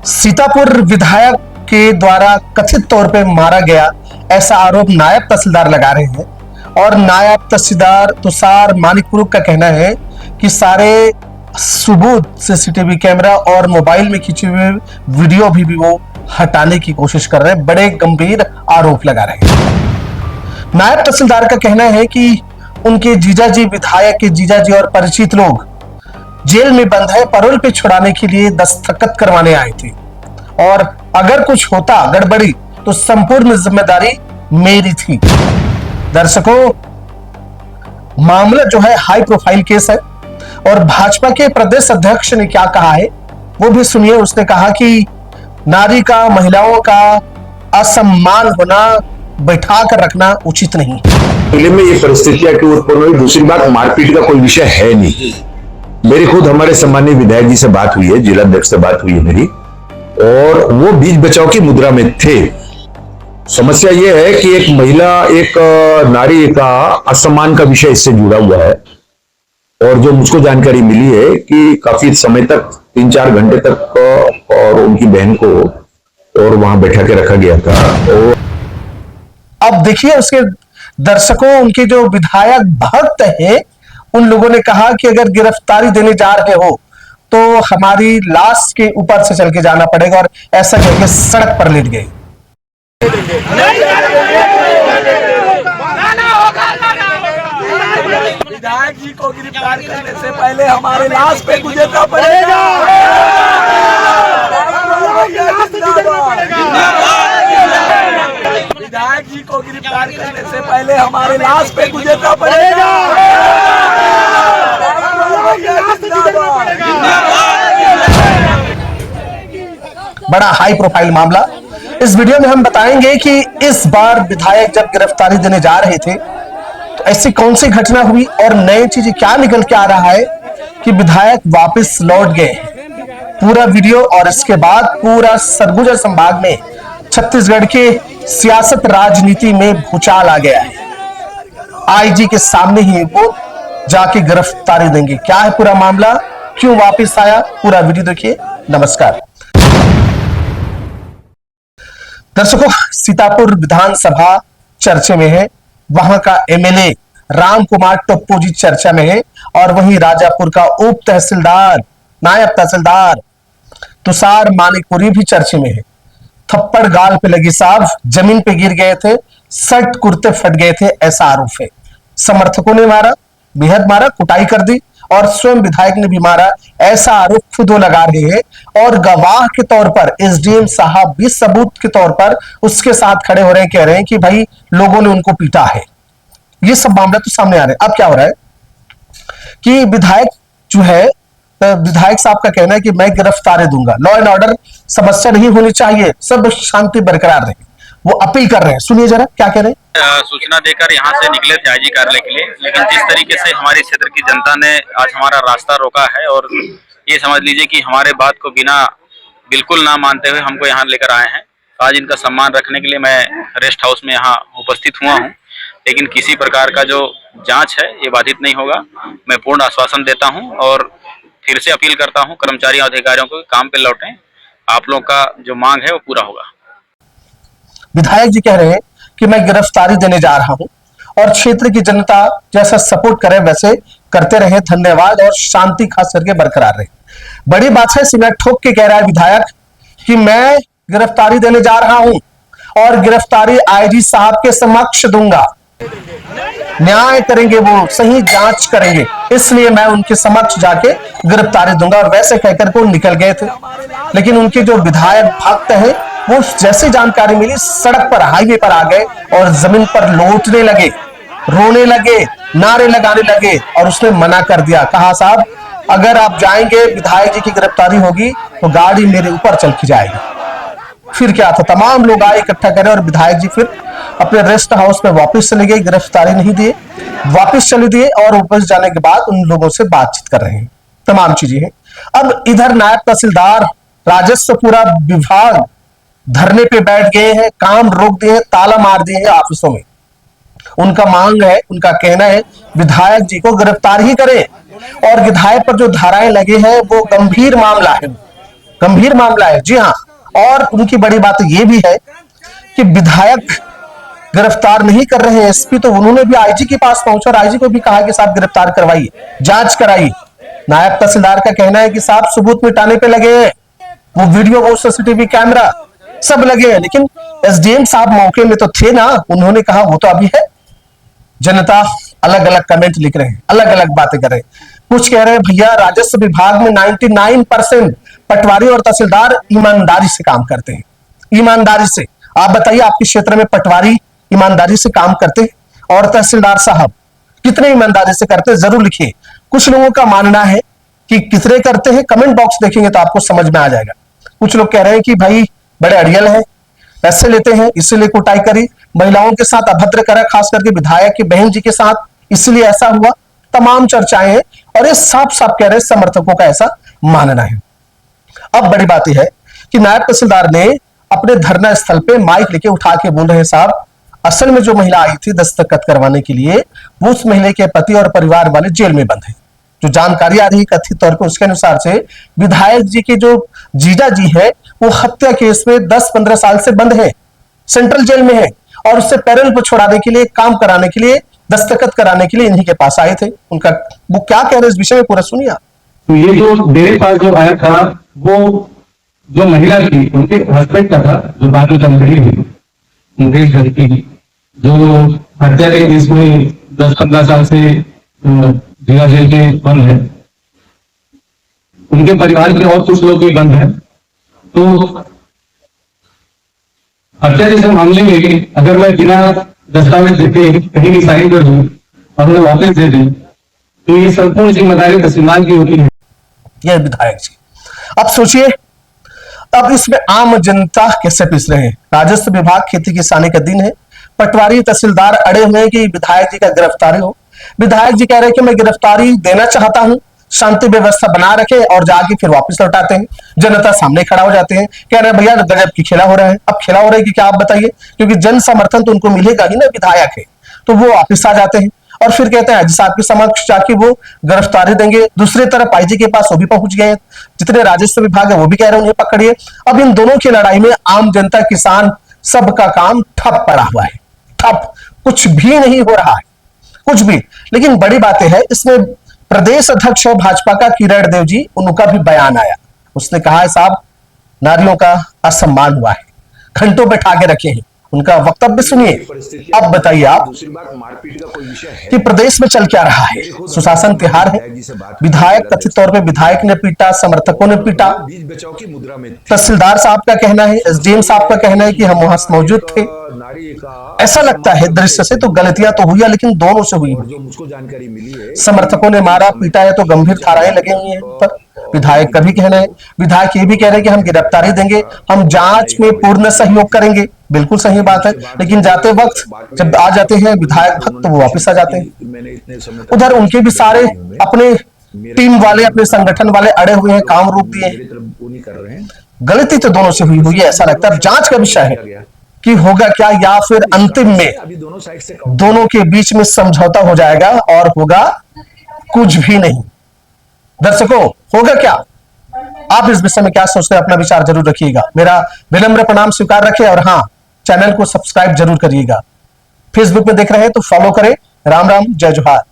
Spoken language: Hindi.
सीतापुर विधायक के द्वारा कथित तौर पे मारा गया, ऐसा आरोप नायब तहसीलदार लगा रहे हैं। और नायब तहसीलदार तुषार मानिकपुर का कहना है कि सारे सबूत सीसीटीवी कैमरा और मोबाइल में खींचे हुए वीडियो भी वो हटाने की कोशिश कर रहे हैं। बड़े गंभीर आरोप लगा रहे हैं। नायब तहसीलदार का कहना है कि उनके जीजाजी, विधायक के जीजाजी और परिचित लोग जेल में बंद है, पैरोल पे छुड़ाने के लिए दस्तखत करवाने आए थे और अगर कुछ होता गड़बड़ी तो संपूर्ण जिम्मेदारी मेरी थी। दर्शकों, मामला जो है हाई प्रोफाइल केस है और भाजपा के प्रदेश अध्यक्ष ने क्या कहा है वो भी सुनिए। उसने कहा कि नारी का, महिलाओं का असम्मान होना, बैठा कर रखना उचित नहीं। जिले में ये परिस्थितियां क्यों उत्पन्न हुई? दूसरी बात, मारपीट का कोई विषय है नहीं। मेरी खुद हमारे सम्मानीय विधायक जी से बात हुई है, जिलाध्यक्ष से बात हुई है मेरी, और वो बीच बचाव की मुद्रा में थे। समस्या ये है कि एक महिला, एक नारी का असम्मान का विषय इससे जुड़ा हुआ है। और जो मुझको जानकारी मिली है कि काफी समय तक, 3-4 घंटे तक, और उनकी बहन को और वहां बैठा के रखा गया था। और अब देखिए, उसके दर्शकों, उनके जो विधायक भक्त हैं उन लोगों ने कहा कि अगर गिरफ्तारी देने जा रहे हो तो हमारी लाश के ऊपर से चल के जाना पड़ेगा, और ऐसा करके सड़क पर लेट गए। विधायक जी को गिरफ्तार करने से पहले हमारे लाश पे गुजरना पड़ेगा। विधायक जी को गिरफ्तार करने से पहले हमारे लाश पे गुजरना पड़ेगा। बड़ा हाई प्रोफाइल मामला। इस वीडियो में हम बताएंगे कि इस बार विधायक जब गिरफ्तारी देने जा रहे थे तो ऐसी कौन सी घटना हुई और नई चीजें क्या निकल के आ रहा है कि विधायक वापस लौट गए। पूरा वीडियो और इसके बाद पूरा सरगुजा संभाग में, छत्तीसगढ़ के सियासत राजनीति में भूचाल आ गया है। आईजी के सामने ही वो जाके गिरफ्तारी देंगे। क्या है पूरा मामला, क्यों वापस आया, पूरा वीडियो देखिए। नमस्कार दर्शकों, सीतापुर विधानसभा चर्चे में है। वहां का एमएलए राम कुमार टोप्पो जी चर्चा में है और वहीं राजापुर का उप तहसीलदार, नायब तहसीलदार तुषार मानिकपुरी भी चर्चे में है। थप्पड़ गाल पे लगी साहब, जमीन पे गिर गए थे, शर्ट कुर्ते फट गए थे, ऐसा आरोप है। समर्थकों ने मारा, बेहद मारा, कुटाई कर दी और स्वयं विधायक ने भी मारा, ऐसा आरोप खुद वो लगा रहे हैं। और गवाह के तौर पर एसडीएम साहब भी सबूत के तौर पर उसके साथ खड़े हो रहे हैं, कह रहे हैं कि भाई लोगों ने उनको पीटा है। ये सब मामला तो सामने आ रहे हैं। अब क्या हो रहा है कि विधायक जो है, विधायक साहब का कहना है कि मैं गिरफ्तारी दूंगा, लॉ एंड ऑर्डर समस्या नहीं होनी चाहिए, सब शांति बरकरार रहे। वो अपील कर रहे हैं, सुनिए जरा क्या कह रहे हैं। सूचना देकर यहाँ से निकले थे आईजी कार्यालय के लिए, लेकिन जिस तरीके से हमारे क्षेत्र की जनता ने आज हमारा रास्ता रोका है और ये समझ लीजिए कि हमारे बात को बिल्कुल ना मानते हुए हमको यहाँ लेकर आए हैं। आज इनका सम्मान रखने के लिए मैं रेस्ट हाउस में यहाँ उपस्थित हुआ हूँ, लेकिन किसी प्रकार का जो जांच है ये बाधित नहीं होगा। मैं पूर्ण आश्वासन देता हूँ और फिर से अपील करता हूँ कर्मचारी और अधिकारियों को काम पे लौटें। आप लोग का जो मांग है वो पूरा होगा। विधायक जी कह रहे हैं कि मैं गिरफ्तारी देने जा रहा हूं और क्षेत्र की जनता जैसा सपोर्ट करे वैसे करते रहे, धन्यवाद, और शांति खास करके बरकरार रहे। बड़ी बात है, सीना ठोक के कह रहा है विधायक कि मैं गिरफ्तारी देने जा रहा हूं और गिरफ्तारी आईजी साहब के समक्ष दूंगा। न्याय करेंगे, वो सही जांच करेंगे, इसलिए मैं उनके समक्ष जाके गिरफ्तारी दूंगा। और वैसे कहकर को निकल गए थे, लेकिन उनके जो विधायक भक्त है वो जैसे जानकारी मिली सड़क पर, हाईवे पर आ गए और जमीन पर लौटने लगे, रोने लगे, नारे लगाने लगे। और उसने मना कर दिया, कहा साहब अगर आप जाएंगे, विधायक जी की गिरफ्तारी होगी तो गाड़ी मेरे ऊपर चल के जाएगी। फिर क्या था, तमाम लोग आए, इकट्ठा करे और विधायक जी फिर अपने रेस्ट हाउस में वापस चले गए, गिरफ्तारी नहीं दिए, वापस चले दिए। और वापस जाने के बाद उन लोगों से बातचीत कर रहे हैं, तमाम चीजें हैं। अब इधर नायब तहसीलदार, राजस्व पूरा विभाग धरने पे बैठ गए हैं, काम रोक दिए हैं, ताला मार दिए हैं ऑफिसों में। उनका मांग है, उनका कहना है विधायक जी को गिरफ्तार ही करें। और विधायक पर जो धाराएं लगे हैं वो गंभीर मामला है, गंभीर मामला है। जी हाँ, और उनकी बड़ी बात यह भी है कि विधायक गिरफ्तार नहीं कर रहे हैं एसपी, तो उन्होंने भी आईजी के पास पहुंचा और आईजी को भी कहा कि साहब गिरफ्तार करवाइए, जांच कराइए। नायब तहसीलदार का कहना है कि साहब सबूत मिटाने पे लगे हैं, वो वीडियो, वो सीसीटीवी कैमरा सब लगे हैं, लेकिन एसडीएम साहब मौके में तो थे ना, उन्होंने कहा वो तो अभी है। जनता अलग अलग कमेंट लिख रहे हैं, अलग अलग बातें कर रहे हैं। कुछ कह रहे हैं भैया राजस्व विभाग में 99% पटवारी और तहसीलदार ईमानदारी से काम करते हैं, ईमानदारी से। आप बताइए आपके क्षेत्र में पटवारी ईमानदारी से काम करते हैं और तहसीलदार साहब कितने ईमानदारी से करते हैं, जरूर लिखिए। कुछ लोगों का मानना है कि कितने करते हैं, कमेंट बॉक्स देखेंगे तो आपको समझ में आ जाएगा। कुछ लोग कह रहे हैं कि भाई बड़े अड़ियल हैं, पैसे लेते हैं इसलिए कुटाई करी, महिलाओं के साथ अभद्र करा, खास करके विधायक की बहन जी के साथ, इसलिए ऐसा हुआ। तमाम चर्चाएं हैं और ये साफ साफ कह रहे हैं समर्थकों का ऐसा मानना है। अब बड़ी बात यह है कि नायब तहसीलदार ने अपने धरना स्थल पे माइक लेके उठा के बोल रहे हैं, साहब असल में जो महिला आई थी दस्तखत करवाने के लिए, वो उस महिला के पति और परिवार वाले जेल में बंद है। जो जानकारी आ रही है कथित तौर पर, उसके अनुसार से विधायक जी के जो जीजा जी है वो हत्या केस में 10-15 साल से बंद है, सेंट्रल जेल में है, और उससे पैरोल पर छुड़ाने के लिए, काम कराने के लिए, दस्तखत कराने के लिए इन्हीं के पास आए थे। उनका वो क्या कह रहे हैं इस विषय में पूरा सुनिए आप। तो ये जो मेरे पास जो आया था वो जो महिला थी उनके हस्बैंड का था, जो बाद में तमगड़ी हुई मुकेश घर की, जो हत्या के केस में 10-15 साल से जिला जेल के बंद है। उनके परिवार के और कुछ लोग भी बंद है। तो हत्या जैसे मामले में अगर मैं बिना दस्तावेज देखे कहीं भी साइन कर दूं और उन्हें वापस दे दूं तो ये संपूर्ण जिम्मेदारी तहसीलदार की होती है। यह विधायक जी, अब सोचिए अब इसमें आम जनता कैसे पिस रहे हैं। राजस्व विभाग, खेती किसानी का दिन है, पटवारी तहसीलदार अड़े हुए हैं कि विधायक जी का गिरफ्तारी हो। विधायक जी कह रहे हैं कि मैं गिरफ्तारी देना चाहता हूं, शांति व्यवस्था बना रखे, और जाके फिर वापस लौटाते हैं। जनता सामने खड़ा हो जाते हैं, कह रहे हैं भैया गजब की खेला हो रहा है। अब खेला हो रहा है कि क्या आप बताइए, क्योंकि जन समर्थन तो उनको मिलेगा ही ना, विधायक है तो वो वापिस आ जाते हैं और फिर कहते हैं आईजी साहब के समक्ष जाके वो गिरफ्तारी देंगे। दूसरी तरफ आईजी के पास वो भी पहुंच गए, जितने राजस्व विभाग है वो भी कह रहे हैं उन्हें पकड़िए। अब इन दोनों की लड़ाई में आम जनता, किसान, सबका काम ठप पड़ा हुआ है, ठप, कुछ भी नहीं हो रहा है, कुछ भी। लेकिन बड़ी बातें है इसमें, प्रदेश अध्यक्ष है भाजपा का किरण देव जी, उनका भी बयान आया। उसने कहा है साहब नारियों का असम्मान हुआ है, घंटों बैठा के रखे हैं। उनका वक्तव्य सुनिए, अब बताइए आप कि प्रदेश में चल क्या रहा है। सुशासन तिहार है, विधायक कथित तौर पे विधायक ने पीटा, समर्थकों ने पीटा, तहसीलदार साहब का कहना है, एसडीएम साहब का कहना है कि हम वहां मौजूद थे। ऐसा लगता है दृश्य से तो गलतियां तो हुई, लेकिन दोनों से हुई। समर्थकों ने मारा पीटा है तो गंभीर धाराएं लगे हुई हैं पर। विधायक का भी कहना है, विधायक ये भी कह रहे हैं कि हम गिरफ्तारी देंगे, हम जांच में पूर्ण सहयोग करेंगे। बिल्कुल सही बात है, लेकिन जाते वक्त जब आ जाते हैं विधायक भक्त तो वो वापस आ जाते हैं। उधर उनके भी सारे अपने टीम वाले, अपने संगठन वाले अड़े हुए हैं, काम रोक दिए हैं। गलती तो दोनों से हुई है, ऐसा लगता है। जांच का विषय है कि होगा क्या, या फिर अंतिम में दोनों के बीच में समझौता हो जाएगा और होगा कुछ भी नहीं। दर्शकों होगा क्या, आप इस विषय में क्या सोचते हैं, अपना विचार जरूर रखिएगा। मेरा विनम्र प्रणाम स्वीकार रखें और हाँ, चैनल को सब्सक्राइब जरूर करिएगा। फेसबुक में देख रहे हैं तो फॉलो करें। राम राम, जय जोहार।